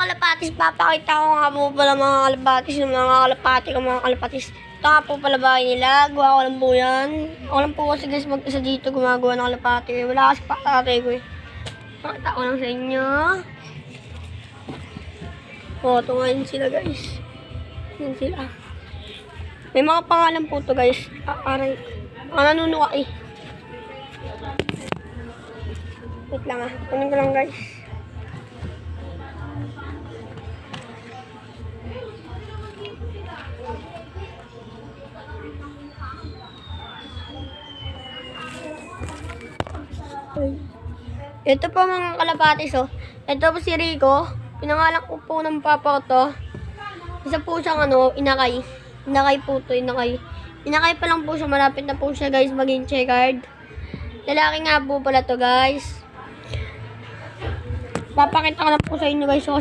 kalapatis, papakita ko nga po pala mga kalapatis, yung mga kalapati ko, mga kalapatis. Ito nga po pala bahay nila, gawa ko lang po yan. Ako lang po kasi guys mag-isa dito gumagawa ng kalapati. Wala kasi patatay ko eh. Pakita ko lang sa inyo. O, ito nga yun sila guys. Yan sila. May mga pangalan po to guys. Aray. Nanunuka eh. Wait lang ah. Kunin ko lang guys. Ito po mga kalapatis oh. Ito po si Rico. Pinangalan ko po ng papa ko to. Isa po siyang inakay. Inakay po to, inakay. Inakay pa lang po siya. Malapit na po siya guys maging checkered. Lalaki nga po pala to guys. Papakita ko na po sa inyo guys. So,